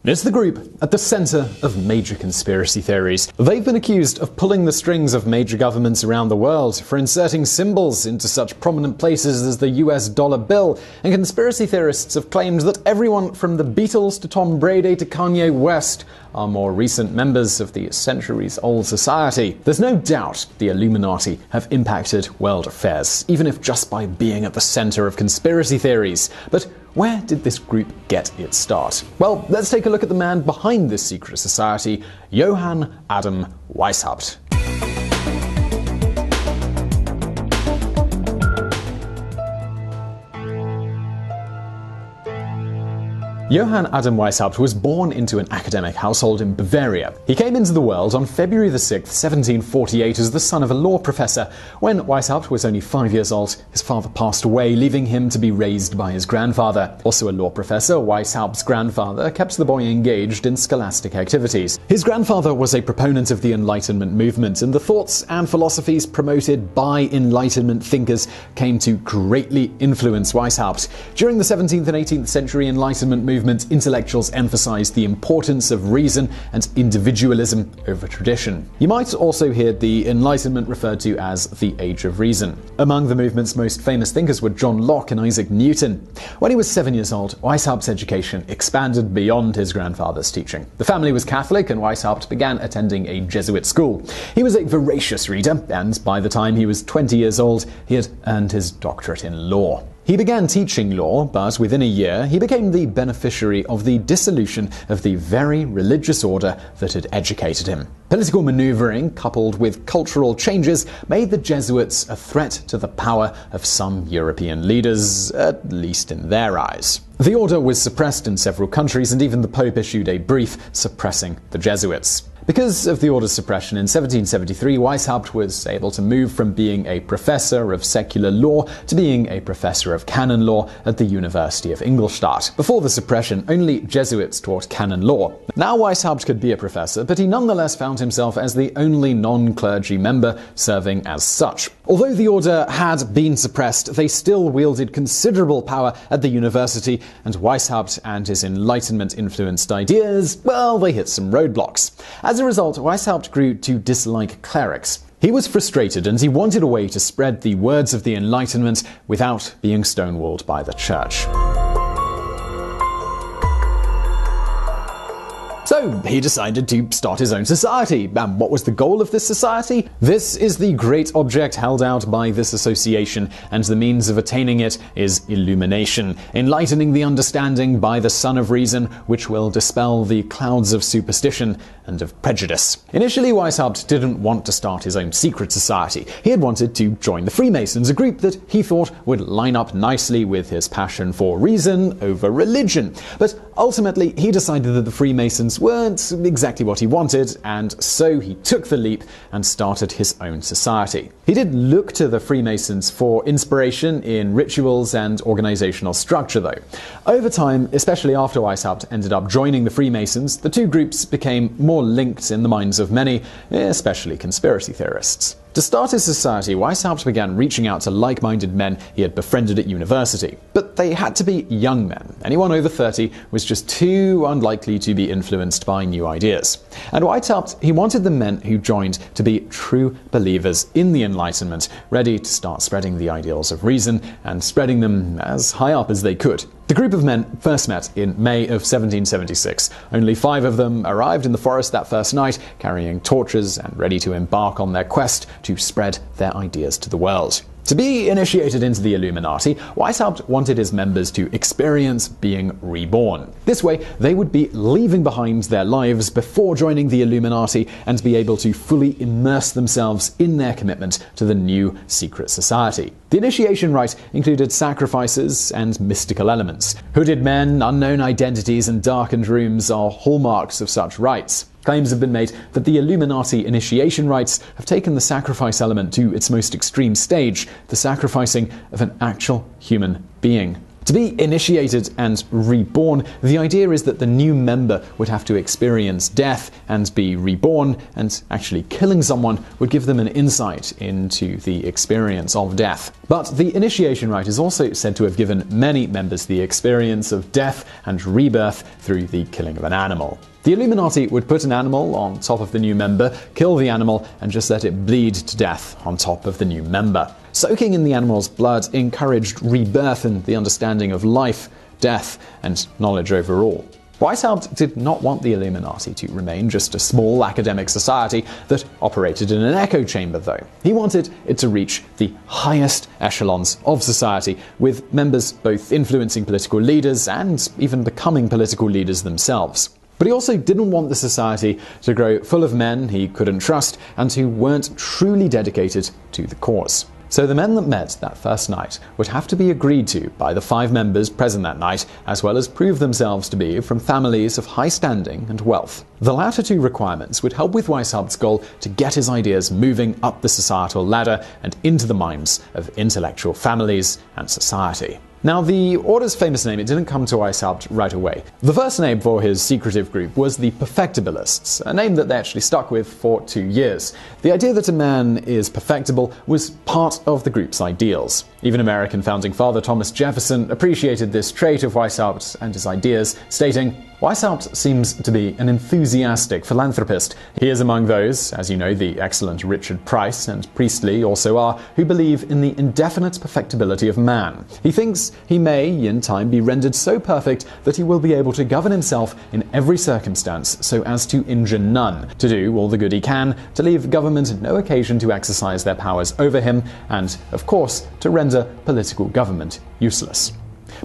It's the group at the center of major conspiracy theories. They've been accused of pulling the strings of major governments around the world, for inserting symbols into such prominent places as the US dollar bill, and conspiracy theorists have claimed that everyone from the Beatles to Tom Brady to Kanye West are more recent members of the centuries-old society. There's no doubt the Illuminati have impacted world affairs, even if just by being at the center of conspiracy theories. But where did this group get its start? Well, let's take a look at the man behind this secret society, Johann Adam Weishaupt. Johann Adam Weishaupt was born into an academic household in Bavaria. He came into the world on February 6, 1748 as the son of a law professor. When Weishaupt was only 5 years old, his father passed away, leaving him to be raised by his grandfather. Also a law professor, Weishaupt's grandfather kept the boy engaged in scholastic activities. His grandfather was a proponent of the Enlightenment movement, and the thoughts and philosophies promoted by Enlightenment thinkers came to greatly influence Weishaupt. During the 17th and 18th century Enlightenment movement, intellectuals emphasized the importance of reason and individualism over tradition. You might also hear the Enlightenment referred to as the Age of Reason. Among the movement's most famous thinkers were John Locke and Isaac Newton. When he was 7 years old, Weishaupt's education expanded beyond his grandfather's teaching. The family was Catholic, and Weishaupt began attending a Jesuit school. He was a voracious reader, and by the time he was 20 years old, he had earned his doctorate in law. He began teaching law, but within a year he became the beneficiary of the dissolution of the very religious order that had educated him. Political maneuvering, coupled with cultural changes, made the Jesuits a threat to the power of some European leaders, at least in their eyes. The order was suppressed in several countries, and even the Pope issued a brief suppressing the Jesuits. Because of the order's suppression in 1773, Weishaupt was able to move from being a professor of secular law to being a professor of canon law at the University of Ingolstadt. Before the suppression, only Jesuits taught canon law. Now Weishaupt could be a professor, but he nonetheless found himself as the only non-clergy member serving as such. Although the order had been suppressed, they still wielded considerable power at the university, and Weishaupt and his Enlightenment-influenced ideas, well, they hit some roadblocks. As a result, Weishaupt grew to dislike clerics. He was frustrated, and he wanted a way to spread the words of the Enlightenment without being stonewalled by the church. So he decided to start his own society. And what was the goal of this society? This is the great object held out by this association, and the means of attaining it is illumination, enlightening the understanding by the sun of reason, which will dispel the clouds of superstition and of prejudice. Initially, Weishaupt didn't want to start his own secret society. He had wanted to join the Freemasons, a group that he thought would line up nicely with his passion for reason over religion. But ultimately, he decided that the Freemasons weren't exactly what he wanted, and so he took the leap and started his own society. He did look to the Freemasons for inspiration in rituals and organizational structure, though. Over time, especially after Weishaupt ended up joining the Freemasons, the two groups became more linked in the minds of many, especially conspiracy theorists. To start his society, Weishaupt began reaching out to like-minded men he had befriended at university. But they had to be young men. Anyone over 30 was just too unlikely to be influenced by new ideas. And Weishaupt, he wanted the men who joined to be true believers in the Enlightenment, ready to start spreading the ideals of reason and spreading them as high up as they could. The group of men first met in May of 1776. Only 5 of them arrived in the forest that first night, carrying torches and ready to embark on their quest to spread their ideas to the world. To be initiated into the Illuminati, Weishaupt wanted his members to experience being reborn. This way, they would be leaving behind their lives before joining the Illuminati and be able to fully immerse themselves in their commitment to the new secret society. The initiation rite included sacrifices and mystical elements. Hooded men, unknown identities, and darkened rooms are hallmarks of such rites. Claims have been made that the Illuminati initiation rites have taken the sacrifice element to its most extreme stage, the sacrificing of an actual human being. To be initiated and reborn, the idea is that the new member would have to experience death and be reborn, and actually killing someone would give them an insight into the experience of death. But the initiation rite is also said to have given many members the experience of death and rebirth through the killing of an animal. The Illuminati would put an animal on top of the new member, kill the animal, and just let it bleed to death on top of the new member. Soaking in the animal's blood encouraged rebirth and the understanding of life, death, and knowledge overall. Wייסהאופט did not want the Illuminati to remain just a small academic society that operated in an echo chamber, though. He wanted it to reach the highest echelons of society, with members both influencing political leaders and even becoming political leaders themselves. But he also didn't want the society to grow full of men he couldn't trust and who weren't truly dedicated to the cause. So the men that met that first night would have to be agreed to by the 5 members present that night, as well as prove themselves to be from families of high standing and wealth. The latter 2 requirements would help with Wייסהאופt's goal to get his ideas moving up the societal ladder and into the minds of intellectual families and society. Now, the Order's famous name, it didn't come to Wייסהאופт right away. The first name for his secretive group was the Perfectibilists, a name that they actually stuck with for 2 years. The idea that a man is perfectible was part of the group's ideals. Even American founding father Thomas Jefferson appreciated this trait of Wייסהאופt and his ideas, stating, "Wייסהאופt seems to be an enthusiastic philanthropist. He is among those, as you know, the excellent Richard Price and Priestley also are, who believe in the indefinite perfectibility of man. He thinks he may, in time, be rendered so perfect that he will be able to govern himself in every circumstance so as to injure none, to do all the good he can, to leave government no occasion to exercise their powers over him, and, of course, to render political government useless."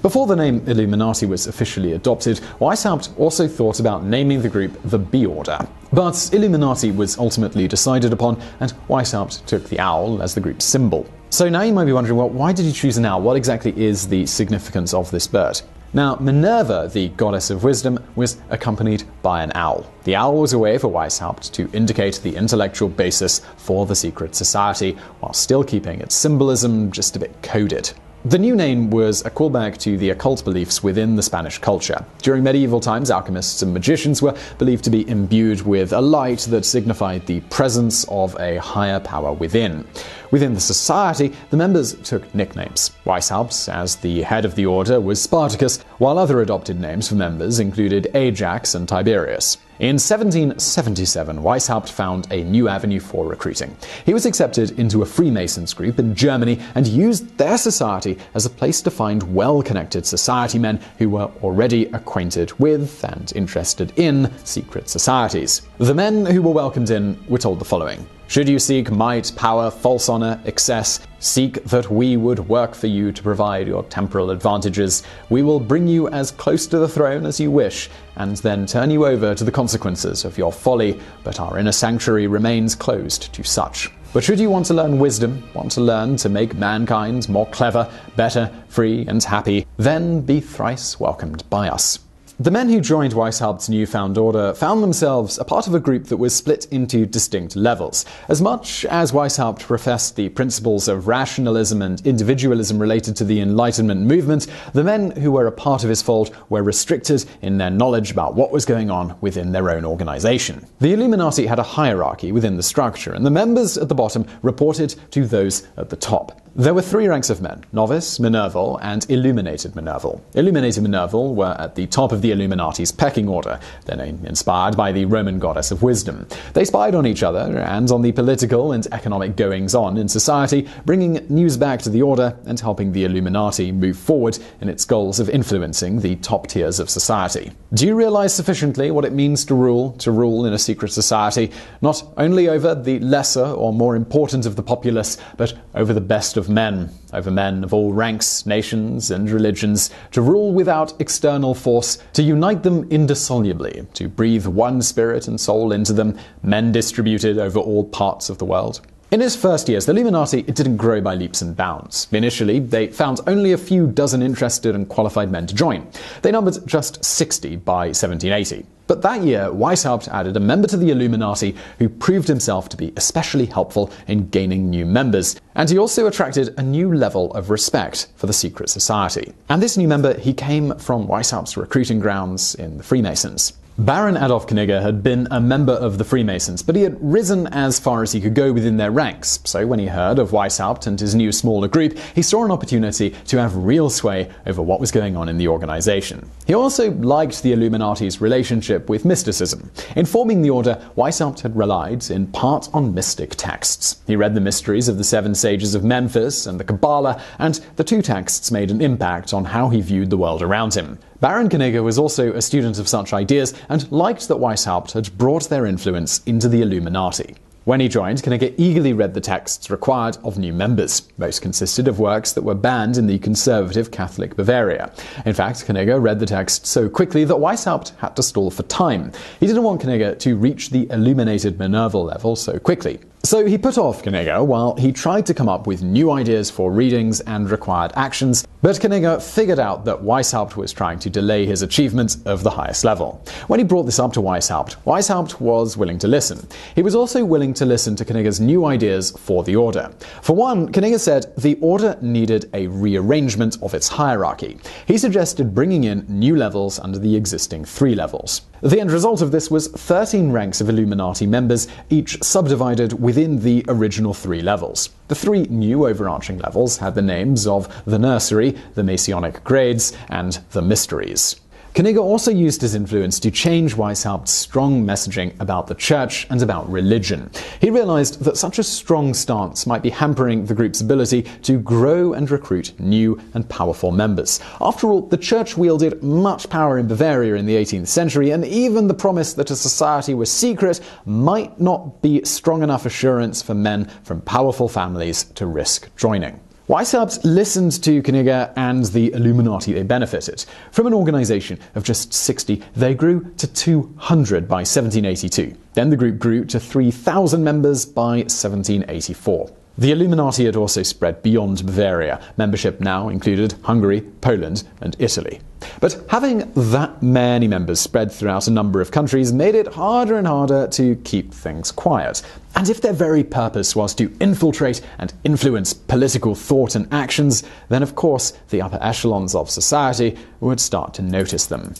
Before the name Illuminati was officially adopted, Wייסהאופт also thought about naming the group the B Order. But Illuminati was ultimately decided upon, and Wייסהאופт took the owl as the group's symbol. So now you might be wondering, well, why did he choose an owl? What exactly is the significance of this bird? Now, Minerva, the goddess of wisdom, was accompanied by an owl. The owl was a way for Wייסהאופt to indicate the intellectual basis for the secret society, while still keeping its symbolism just a bit coded. The new name was a callback to the occult beliefs within the Spanish culture. During medieval times, alchemists and magicians were believed to be imbued with a light that signified the presence of a higher power within. Within the society, the members took nicknames. Wייсהאopt's, as the head of the order, was Spartacus, while other adopted names for members included Ajax and Tiberius. In 1777, Wייסהאopт found a new avenue for recruiting. He was accepted into a Freemasons group in Germany and used their society as a place to find well-connected society men who were already acquainted with and interested in secret societies. The men who were welcomed in were told the following: "Should you seek might, power, false honor, excess, seek that we would work for you to provide your temporal advantages. We will bring you as close to the throne as you wish, and then turn you over to the consequences of your folly, but our inner sanctuary remains closed to such. But should you want to learn wisdom, want to learn to make mankind more clever, better, free, and happy, then be thrice welcomed by us." The men who joined Wייסהאopt's newfound order found themselves a part of a group that was split into distinct levels. As much as Wייסהאopт professed the principles of rationalism and individualism related to the Enlightenment movement, the men who were a part of his fold were restricted in their knowledge about what was going on within their own organization. The Illuminati had a hierarchy within the structure, and the members at the bottom reported to those at the top. There were 3 ranks of men: novice, minerval, and illuminated minerval. Illuminated minerval were at the top of the Illuminati's pecking order, their name inspired by the Roman goddess of wisdom. They spied on each other and on the political and economic goings-on in society, bringing news back to the order and helping the Illuminati move forward in its goals of influencing the top tiers of society. Do you realize sufficiently what it means to rule in a secret society, not only over the lesser or more important of the populace, but over the best of men, over men of all ranks, nations, and religions, to rule without external force, to unite them indissolubly, to breathe one spirit and soul into them, men distributed over all parts of the world? In his first years, the Illuminati didn't grow by leaps and bounds. Initially, they found only a few dozen interested and qualified men to join. They numbered just 60 by 1780. But that year, Wייסהאופט added a member to the Illuminati who proved himself to be especially helpful in gaining new members. And he also attracted a new level of respect for the secret society. And this new member, he came from Wייסהאופt's recruiting grounds in the Freemasons. Baron Adolf Knigge had been a member of the Freemasons, but he had risen as far as he could go within their ranks. So when he heard of Wייסהאופט and his new smaller group, he saw an opportunity to have real sway over what was going on in the organization. He also liked the Illuminati's relationship with mysticism. In forming the order, Wייסהאופט had relied in part on mystic texts. He read the mysteries of the 7 sages of Memphis and the Kabbalah, and the 2 texts made an impact on how he viewed the world around him. Baron Knigge was also a student of such ideas and liked that Wייסהאופט had brought their influence into the Illuminati. When he joined, Knigge eagerly read the texts required of new members. Most consisted of works that were banned in the conservative Catholic Bavaria. In fact, Knigge read the text so quickly that Wייסהאופט had to stall for time. He didn't want Knigge to reach the illuminated Minerval level so quickly. So he put off Knigge while he tried to come up with new ideas for readings and required actions, but Knigge figured out that Wייסהאופט was trying to delay his achievement of the highest level. When he brought this up to Wייסהאopт was willing to listen. He was also willing to listen to Knigge's new ideas for the order. For one, Knigge said the order needed a rearrangement of its hierarchy. He suggested bringing in new levels under the existing 3 levels. The end result of this was 13 ranks of Illuminati members, each subdivided within the original 3 levels. The 3 new overarching levels had the names of the Nursery, the Masonic Grades, and the Mysteries. Knigge also used his influence to change Wייסהאopt's strong messaging about the church and about religion. He realized that such a strong stance might be hampering the group's ability to grow and recruit new and powerful members. After all, the church wielded much power in Bavaria in the 18th century, and even the promise that a society was secret might not be strong enough assurance for men from powerful families to risk joining. Wייסהאopт listened to Knigge and the Illuminati they benefited. From an organization of just 60, they grew to 200 by 1782. Then the group grew to 3,000 members by 1784. The Illuminati had also spread beyond Bavaria. Membership now included Hungary, Poland, and Italy. But having that many members spread throughout a number of countries made it harder and harder to keep things quiet. And if their very purpose was to infiltrate and influence political thought and actions, then of course the upper echelons of society would start to notice them.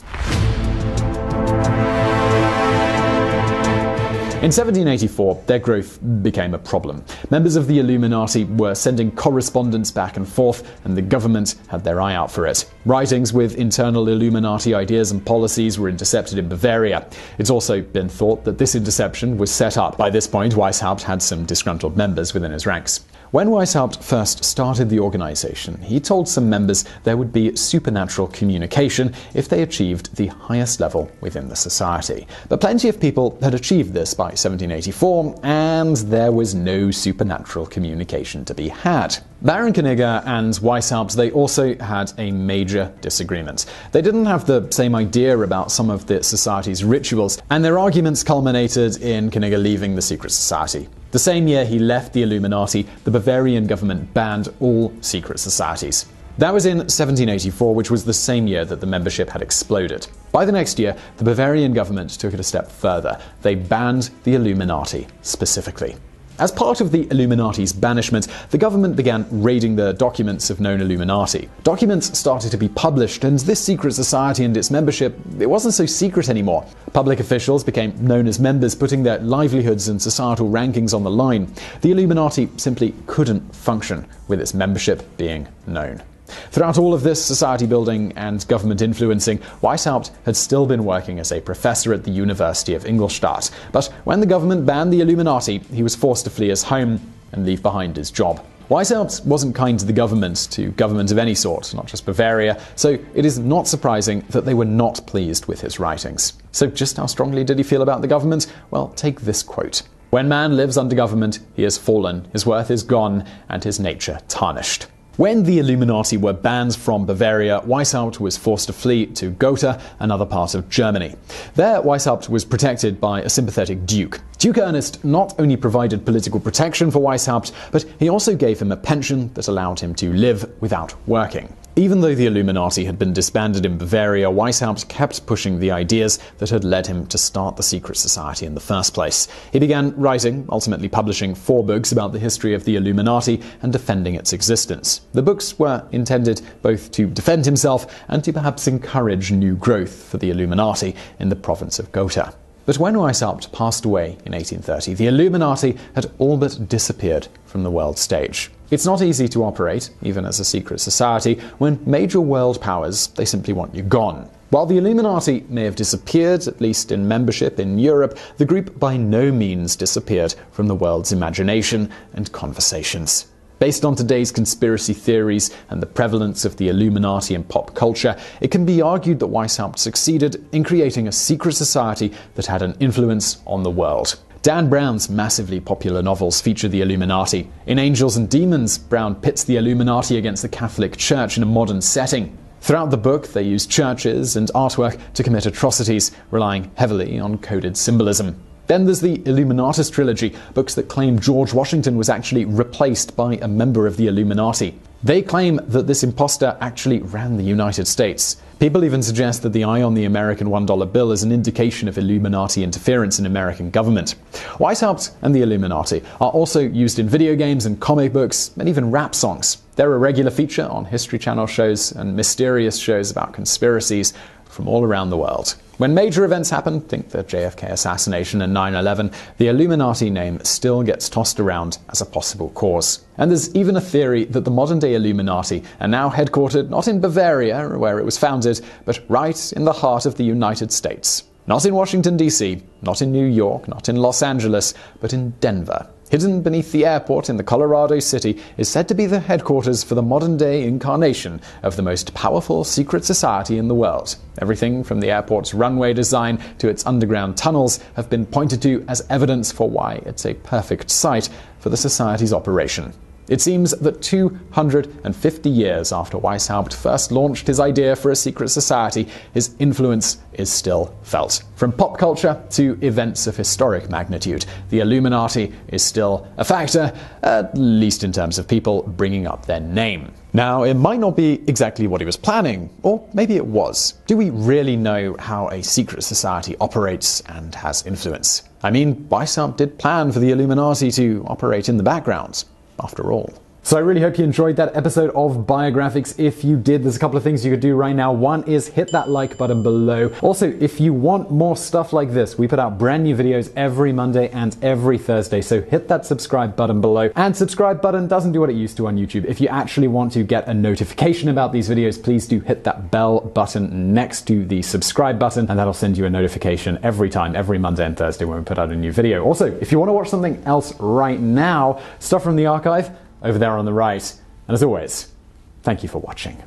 In 1784, their growth became a problem. Members of the Illuminati were sending correspondence back and forth, and the government had their eye out for it. Writings with internal Illuminati ideas and policies were intercepted in Bavaria. It's also been thought that this interception was set up. By this point, Wייסהאopт had some disgruntled members within his ranks. When Wייסהאopт first started the organization, he told some members there would be supernatural communication if they achieved the highest level within the society. But plenty of people had achieved this by 1784, and there was no supernatural communication to be had. Baron Knigge and Wייסהאopт, they also had a major disagreement. They didn't have the same idea about some of the society's rituals, and their arguments culminated in Knigge leaving the secret society. The same year he left the Illuminati, the Bavarian government banned all secret societies. That was in 1784, which was the same year that the membership had exploded. By the next year, the Bavarian government took it a step further. They banned the Illuminati specifically. As part of the Illuminati's banishment, the government began raiding the documents of known Illuminati. Documents started to be published, and this secret society and its membership, it wasn't so secret anymore. Public officials became known as members, putting their livelihoods and societal rankings on the line. The Illuminati simply couldn't function with its membership being known. Throughout all of this society building and government influencing, Wייסהאopт had still been working as a professor at the University of Ingolstadt. But when the government banned the Illuminati, he was forced to flee his home and leave behind his job. Wייסהאopт wasn't kind to government of any sort, not just Bavaria, so it is not surprising that they were not pleased with his writings. So just how strongly did he feel about the government? Well, take this quote. "When man lives under government, he has fallen, his worth is gone, and his nature tarnished." When the Illuminati were banned from Bavaria, Wייסהאopт was forced to flee to Gotha, another part of Germany. There, Wייסהאopт was protected by a sympathetic duke. Duke Ernest not only provided political protection for Weishaupt, but he also gave him a pension that allowed him to live without working. Even though the Illuminati had been disbanded in Bavaria, Weishaupt kept pushing the ideas that had led him to start the secret society in the first place. He began writing, ultimately publishing 4 books about the history of the Illuminati and defending its existence. The books were intended both to defend himself and to perhaps encourage new growth for the Illuminati in the province of Gotha. But when Weishaupt passed away in 1830, the Illuminati had all but disappeared from the world stage. It's not easy to operate, even as a secret society, when major world powers, they simply want you gone. While the Illuminati may have disappeared, at least in membership in Europe, the group by no means disappeared from the world's imagination and conversations. Based on today's conspiracy theories and the prevalence of the Illuminati in pop culture, it can be argued that Weishaupt succeeded in creating a secret society that had an influence on the world. Dan Brown's massively popular novels feature the Illuminati. In Angels and Demons, Brown pits the Illuminati against the Catholic Church in a modern setting. Throughout the book, they use churches and artwork to commit atrocities, relying heavily on coded symbolism. Then there's the Illuminatus trilogy, books that claim George Washington was actually replaced by a member of the Illuminati. They claim that this imposter actually ran the United States. People even suggest that the eye on the American $1 bill is an indication of Illuminati interference in American government. Weishaupt and the Illuminati are also used in video games and comic books, and even rap songs. They're a regular feature on History Channel shows and mysterious shows about conspiracies from all around the world. When major events happen, think the JFK assassination and 9/11, the Illuminati name still gets tossed around as a possible cause. And there's even a theory that the modern-day Illuminati are now headquartered not in Bavaria, where it was founded, but right in the heart of the United States. Not in Washington, D.C., not in New York, not in Los Angeles, but in Denver. Hidden beneath the airport in the Colorado City is said to be the headquarters for the modern-day incarnation of the most powerful secret society in the world. Everything from the airport's runway design to its underground tunnels have been pointed to as evidence for why it's a perfect site for the society's operation. It seems that 250 years after Weishaupt first launched his idea for a secret society, his influence is still felt. From pop culture to events of historic magnitude, the Illuminati is still a factor, at least in terms of people bringing up their name. Now, it might not be exactly what he was planning, or maybe it was. Do we really know how a secret society operates and has influence? I mean, Weishaupt did plan for the Illuminati to operate in the background, after all. So I really hope you enjoyed that episode of Biographics. If you did, there's a couple of things you could do right now. One is hit that like button below. Also, if you want more stuff like this, we put out brand new videos every Monday and every Thursday. So hit that subscribe button below. And subscribe button doesn't do what it used to on YouTube. If you actually want to get a notification about these videos, please do hit that bell button next to the subscribe button, and that'll send you a notification every time, every Monday and Thursday when we put out a new video. Also, if you want to watch something else right now, stuff from the archive, over there on the right. And as always, thank you for watching.